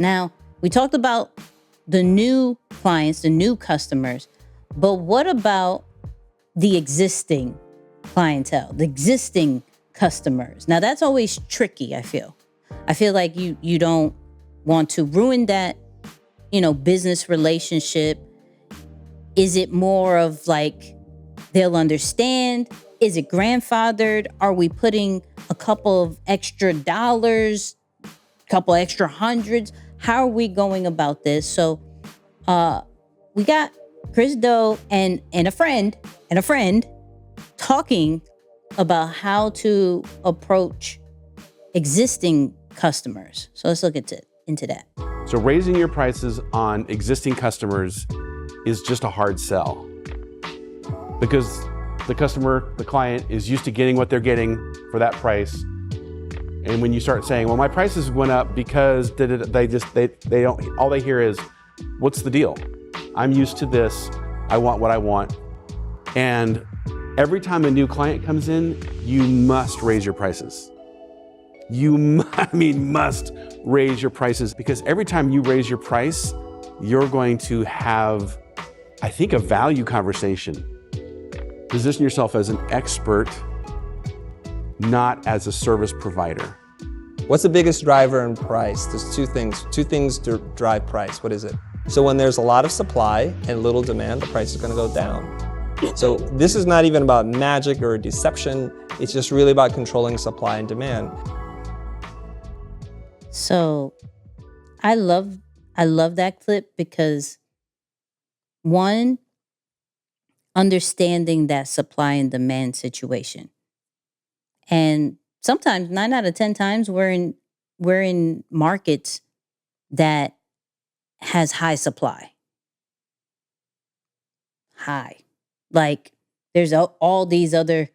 Now, we talked about the new clients, the new customers, but what about the existing clientele, the existing customers? Now, that's always tricky, I feel. I feel like you don't want to ruin that, business relationship. Is it more of like they'll understand? Is it grandfathered? Are we putting a couple of extra dollars, couple extra hundreds? How are we going about this? So we got Chris Doe and a friend talking about how to approach existing customers. So let's look into that. So raising your prices on existing customers is just a hard sell, because the client is used to getting what they're getting for that price. And when you start saying, well, my prices went up because they don't, all they hear is, what's the deal? I'm used to this. I want what I want. And every time a new client comes in, you must raise your prices. Must raise your prices, because every time you raise your price, you're going to have, I think, a value conversation. Position yourself as an expert, not as a service provider. What's the biggest driver in price? There's two things drive price. What is it? So when there's a lot of supply and little demand, the price is going to go down. So this is not even about magic or deception. It's just really about controlling supply and demand. So I love that clip because, one, understanding that supply and demand situation. And sometimes 9 out of 10 times we're in markets that has high supply. High. Like there's all these other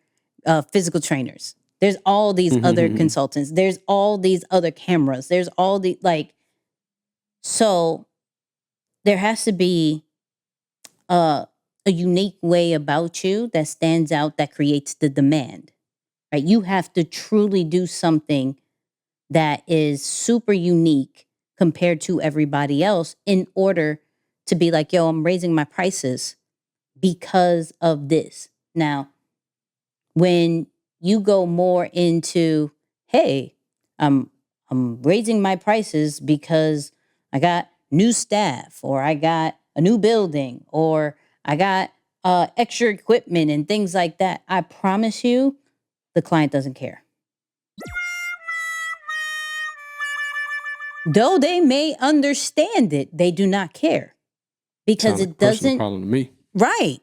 physical trainers. There's all these other consultants. There's all these other cameras. There's all the so there has to be a unique way about you that stands out, that creates the demand, right? You have to truly do something that is super unique compared to everybody else in order to be like, yo, I'm raising my prices because of this. Now, when you go more into, hey, I'm raising my prices because I got new staff, or I got a new building, or I got extra equipment and things like that, I promise you, the client doesn't care. Though they may understand it, they do not care, because it doesn't. Problem to me. Right.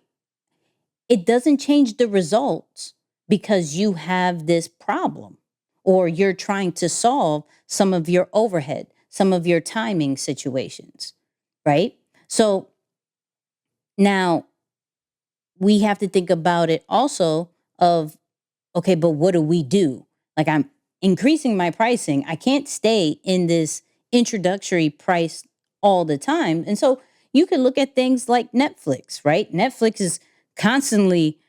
It doesn't change the results because you have this problem, or you're trying to solve some of your overhead, some of your timing situations, right? So now we have to think about it also of, okay, but what do we do? Like, I'm increasing my pricing. I can't stay in this introductory price all the time. And so you can look at things like Netflix, right? Netflix is constantly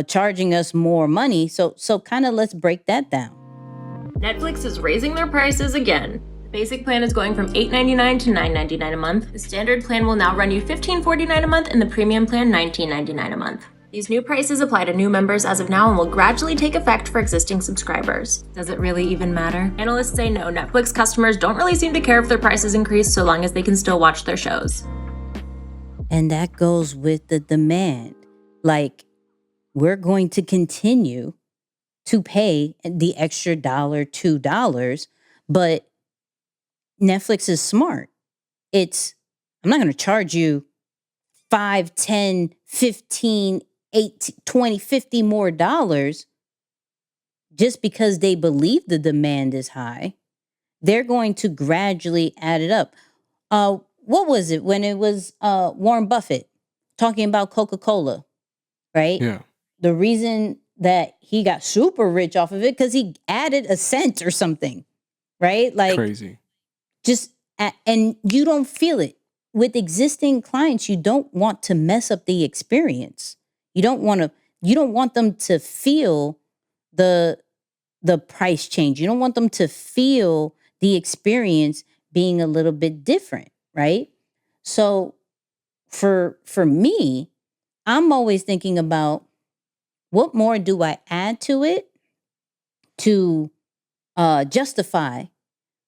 charging us more money. So kind of let's break that down. Netflix is raising their prices again. The basic plan is going from $8.99 to $9.99 a month. The standard plan will now run you $15.49 a month, and the premium plan $19.99 a month. These new prices apply to new members as of now and will gradually take effect for existing subscribers. Does it really even matter? Analysts say no. Netflix customers don't really seem to care if their prices increase so long as they can still watch their shows. And that goes with the demand. Like, we're going to continue to pay the extra $1, $2, but Netflix is smart. I'm not going to charge you 5, 10, 15, 18, 20, 50 more dollars just because they believe the demand is high. They're going to gradually add it up. What was it when it was Warren Buffett talking about Coca-Cola, right? Yeah. The reason that he got super rich off of it because he added a cent or something, right? Like, crazy. And you don't feel it. With existing clients, you don't want to mess up the experience. You don't want them to feel the price change. You don't want them to feel the experience being a little bit different, right? So for me, I'm always thinking about what more do I add to it to justify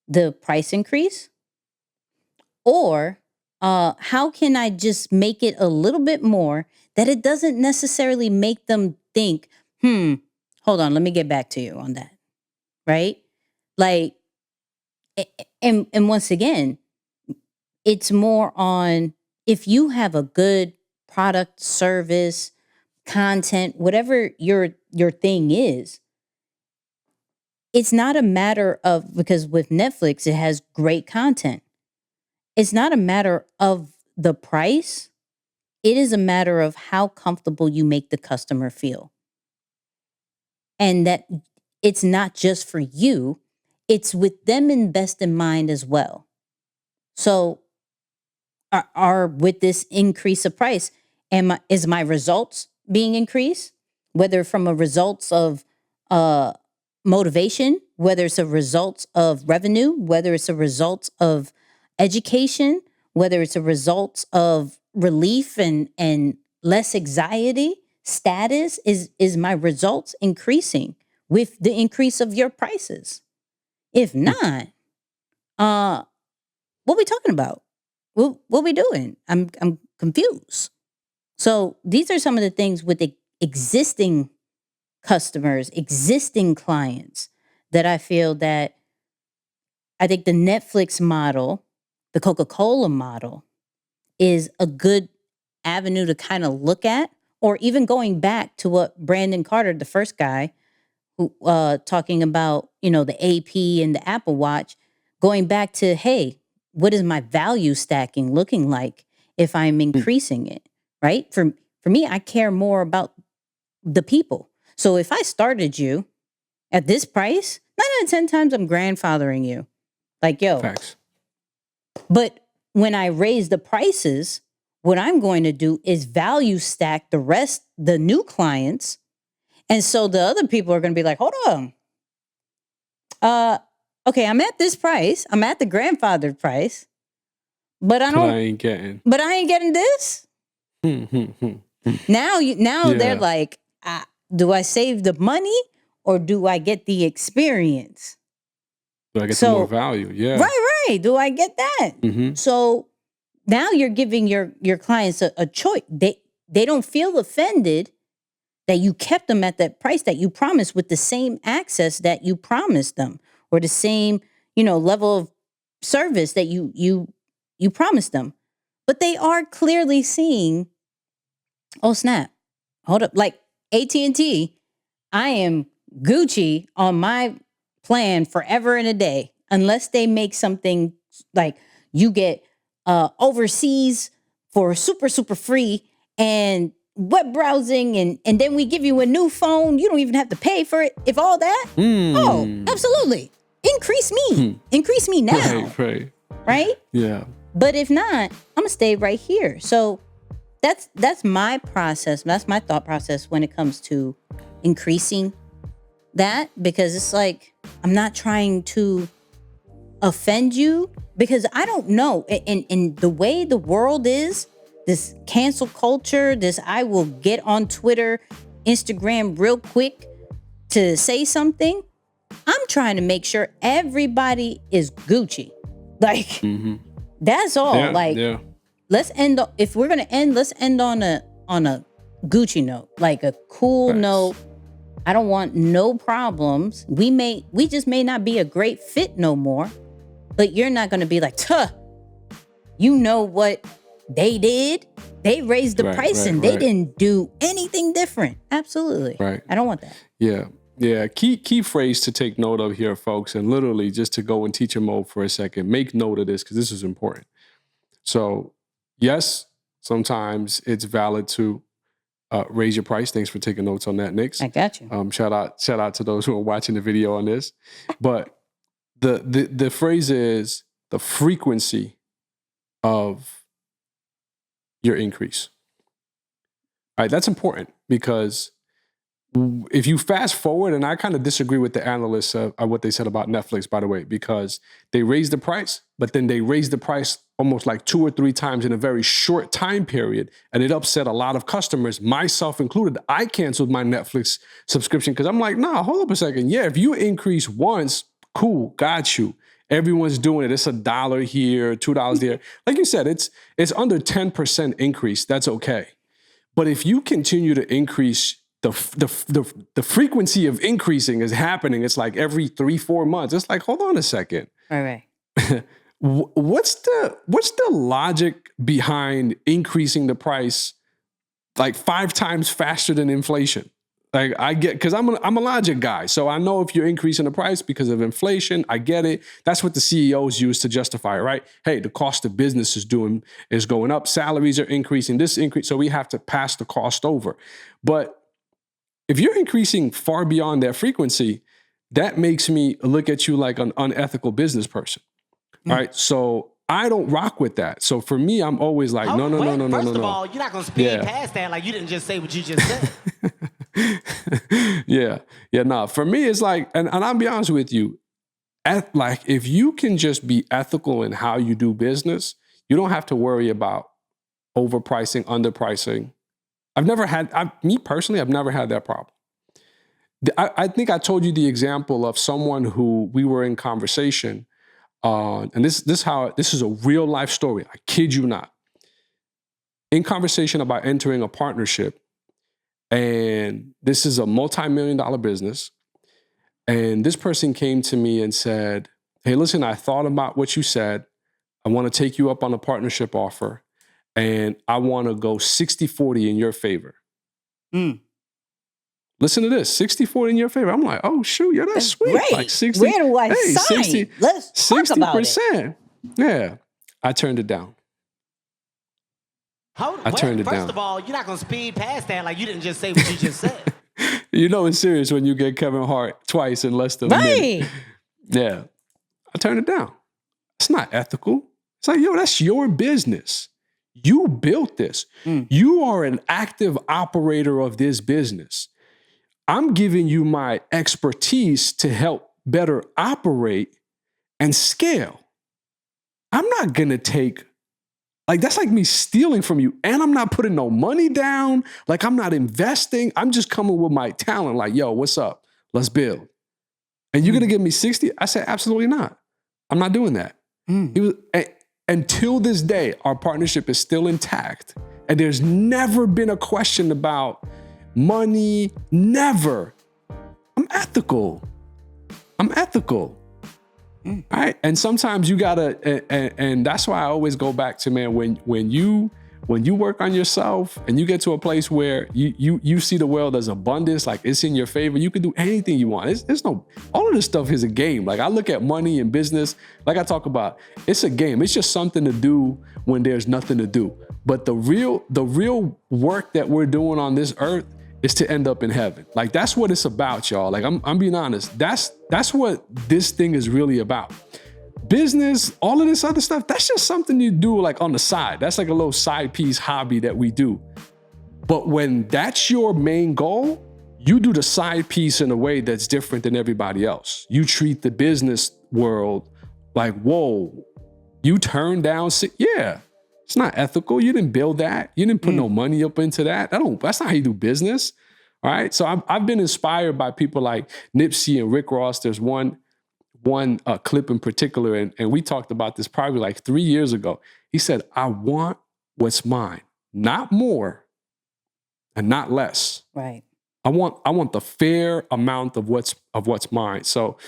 the price increase, or how can I just make it a little bit more that it doesn't necessarily make them think, hold on, let me get back to you on that, right? Like, and once again, it's more on if you have a good product, service, content, whatever your thing is, it's not a matter of, because with Netflix, it has great content. It's not a matter of the price. It is a matter of how comfortable you make the customer feel. And that it's not just for you, it's with them in best in mind as well. So are with this increase of price, is my results being increased? Whether from a results of motivation, whether it's a result of revenue, whether it's a result of education, whether it's a result of relief and less anxiety, status, is my results increasing with the increase of your prices? If not, what we talking about? What we doing? I'm confused. So these are some of the things with the existing customers, existing clients, that I feel that I think the Netflix model, the Coca-Cola model, is a good avenue to kind of look at, or even going back to what Brandon Carter, the first guy, who talking about, the AP and the Apple Watch, going back to, hey, what is my value stacking looking like if I'm increasing it, right? For me, I care more about the people. So if I started you at this price, 9 out of 10 times I'm grandfathering you. Like, yo. Facts. But when I raise the prices, what I'm going to do is value stack the new clients. And so the other people are going to be like, hold on. Okay, I'm at this price. I'm at the grandfathered price. But I ain't getting. But I ain't getting this. Now they're like, do I save the money or do I get the experience? Do I get some more value? Yeah. Right. Do I get that? Mm-hmm. So now you're giving your clients a choice. They don't feel offended that you kept them at that price that you promised, with the same access that you promised them, or the same, level of service that you promised them. But they are clearly seeing, oh snap, hold up, like AT&T, I am Gucci on my plan forever and a day, unless they make something like you get overseas for super free and web browsing, and then we give you a new phone. You don't even have to pay for it. If all that, oh, absolutely. Increase me now. Right? Yeah. But if not, I'm gonna stay right here. So that's my process. That's my thought process when it comes to increasing that, because it's like, I'm not trying to offend you, because I don't know. In the way the world is, this cancel culture, this I will get on Twitter, Instagram real quick to say something. I'm trying to make sure everybody is Gucci. Like, that's all. Let's end. If we're gonna end, let's end on a Gucci note, like a cool note. I don't want no problems. We just may not be a great fit no more, but you're not gonna be like, you know what they did? They raised the price and they didn't do anything different. Absolutely. Right. I don't want that. Yeah. Yeah. Key phrase to take note of here, folks, and literally just to go in teacher mode for a second, make note of this, because this is important. So yes, sometimes it's valid to raise your price. Thanks for taking notes on that, Nix. I got you. Shout out to those who are watching the video on this. But the phrase is the frequency of your increase. All right, that's important, because if you fast forward, and I kind of disagree with the analysts of what they said about Netflix, by the way, because they raised the price, but then they raised the price almost like 2 or 3 times in a very short time period. And it upset a lot of customers, myself included. I canceled my Netflix subscription because I'm like, nah, hold up a second. Yeah, if you increase once, cool, got you. Everyone's doing it. It's $1 here, $2 there. Like you said, it's under 10% increase. That's okay. But if you continue to increase, the frequency of increasing is happening. It's like every 3-4 months. It's like, hold on a second. Right. What's the logic behind increasing the price like 5 times faster than inflation? Like I get, because I'm a logic guy, so I know if you're increasing the price because of inflation, I get it. That's what the CEOs use to justify it, right? Hey, the cost of business is going up, salaries are increasing, this increase, so we have to pass the cost over. But if you're increasing far beyond that frequency, that makes me look at you like an unethical business person. All right. So I don't rock with that. So for me, I'm always like, no. First of all, you're not going to speed past that like you didn't just say what you just said. No. For me, it's like, and I'll be honest with you, like if you can just be ethical in how you do business, you don't have to worry about overpricing, underpricing. Me personally, I've never had that problem. I think I told you the example of someone who we were in conversation on, and this is a real life story. I kid you not. In conversation about entering a partnership, and this is a multi-million-dollar business, and this person came to me and said, hey, listen, I thought about what you said. I want to take you up on a partnership offer. And I want to go 60-40 in your favor. Listen to this, 60-40 in your favor. I'm like, oh, shoot, yeah, that's sweet. Great. Like 60, Where do I sign? 60, Let's talk about it. 60%. Yeah, I turned it down. I turned it down. First of all, you're not going to speed past that like you didn't just say what you just said. You know it's serious when you get Kevin Hart twice in less than a minute. Yeah, I turned it down. It's not ethical. It's like, yo, that's your business. You built this. You are an active operator of this business. I'm giving you my expertise to help better operate and scale. I'm not going to take, like, that's like me stealing from you. And I'm not putting no money down. Like, I'm not investing. I'm just coming with my talent. Like, yo, what's up? Let's build. And you're going to give me 60? I said, absolutely not. I'm not doing that. He was, until this day, our partnership is still intact. And there's never been a question about money, never. I'm ethical. All right. And sometimes you gotta, and that's why I always go back to, man, when you work on yourself and you get to a place where you see the world as abundance, like it's in your favor, you can do anything you want. It's no, all of this stuff is a game. Like I look at money and business, like I talk about, it's a game. It's just something to do when there's nothing to do. But the real work that we're doing on this earth is to end up in heaven. Like that's what it's about, y'all. Like I'm being honest. That's what this thing is really about. Business, all of this other stuff, that's just something you do like on the side. That's like a little side piece hobby that we do. But when that's your main goal, you do the side piece in a way that's different than everybody else. You treat the business world like, whoa, you turn down, yeah, it's not ethical. You didn't build that. You didn't put no money up into that. That's not how you do business. All right. So I've been inspired by people like Nipsey and Rick Ross. There's one clip in particular, and we talked about this probably like 3 years ago. He said, I want what's mine, not more and not less. Right. I want the fair amount of what's mine. So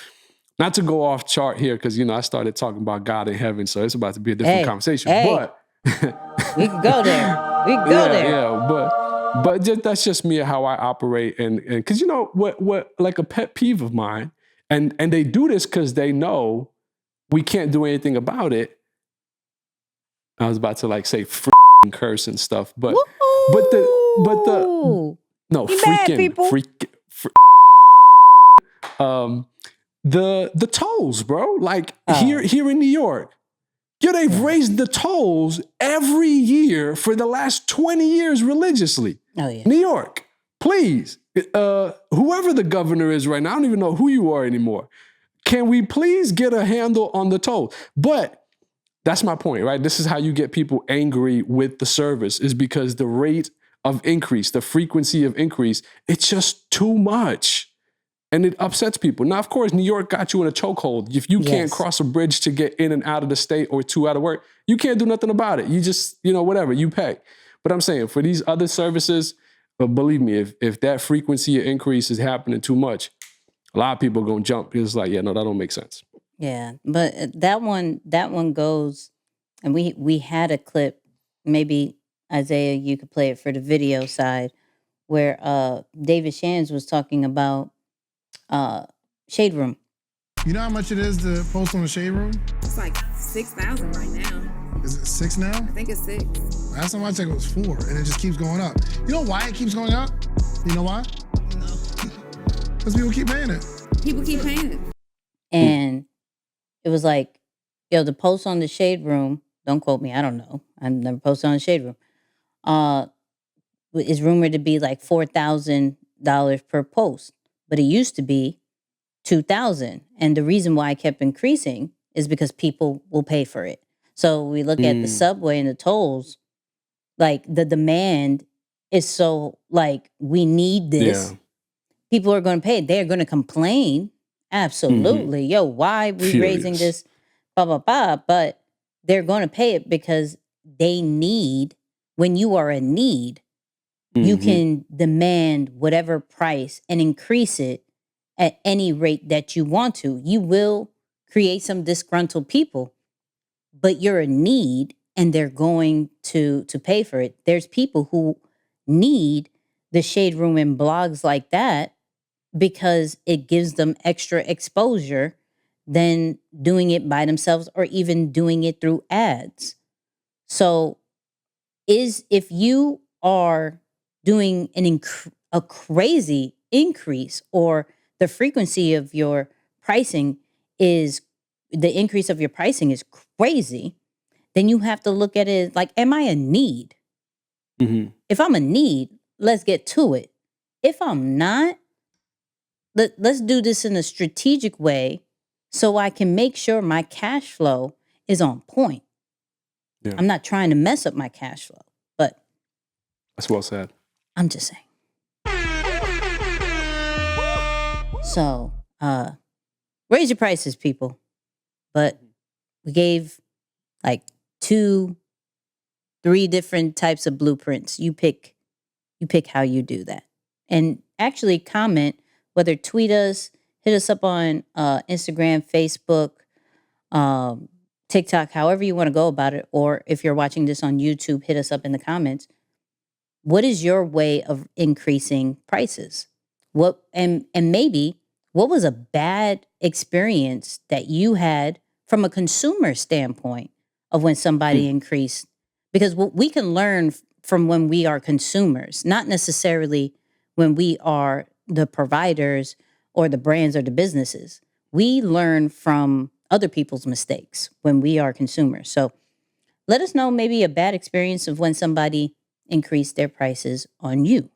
not to go off chart here, because, I started talking about God in heaven, so it's about to be a different conversation. But we can go there. We can go there. Yeah, but that's just me, how I operate. And because what like a pet peeve of mine, and they do this because they know we can't do anything about it. I was about to like say curse and stuff, but the no the tolls, bro. Like here in New York, they've raised the tolls every year for the last 20 years religiously. Oh yeah, New York. please, whoever the governor is right now, I don't even know who you are anymore. Can we please get a handle on the toll? But that's my point, right? This is how you get people angry with the service, is because the rate of increase, the frequency of increase, it's just too much. And it upsets people. Now, of course, New York got you in a chokehold. If you can't cross a bridge to get in and out of the state or to out of work, you can't do nothing about it. You just, whatever, you pay. But I'm saying for these other services, believe me, if that frequency of increase is happening too much, a lot of people are going to jump because it's like, yeah, no, that don't make sense. Yeah, but that one goes, and we had a clip, maybe Isaiah, you could play it for the video side, where David Shands was talking about Shade Room. You know how much it is to post on the Shade Room? It's like 6,000 right now. Is it 6 now? I think it's 6. Last time I checked it was 4, and it just keeps going up. You know why it keeps going up? You know why? No. Because people keep paying it. People keep paying it. And it was like, the post on the Shade Room, don't quote me, I don't know. I've never posted on the Shade Room. Is rumored to be like $4,000 per post. But it used to be $2,000. And the reason why it kept increasing is because people will pay for it. So we look at the subway and the tolls, like the demand is so like, we need this. Yeah. People are going to pay it. They're going to complain. Absolutely. Yo, why we raising this? Blah, blah, blah. But they're going to pay it because they need, when you are in need, you can demand whatever price and increase it at any rate that you want to. You will create some disgruntled people, but you're in need and they're going to pay for it. There's people who need the Shade Room and blogs like that because it gives them extra exposure than doing it by themselves or even doing it through ads. So if you are doing a crazy increase, or the frequency of your pricing is, the increase of your pricing is crazy, then you have to look at it like, am I in need? If I'm in need, let's get to it. If I'm not, let's do this in a strategic way so I can make sure my cash flow is on point. Yeah. I'm not trying to mess up my cash flow, but That's well said. I'm just saying. So, raise your prices, people. But we gave like 2-3 different types of blueprints. You pick how you do that. And actually comment, whether tweet us, hit us up on Instagram, Facebook, TikTok, however you want to go about it. Or if you're watching this on YouTube, hit us up in the comments. What is your way of increasing prices? And maybe what was a bad experience that you had from a consumer standpoint of when somebody increased? Because we can learn from when we are consumers, not necessarily when we are the providers or the brands or the businesses. We learn from other people's mistakes when we are consumers. So let us know maybe a bad experience of when somebody increased their prices on you.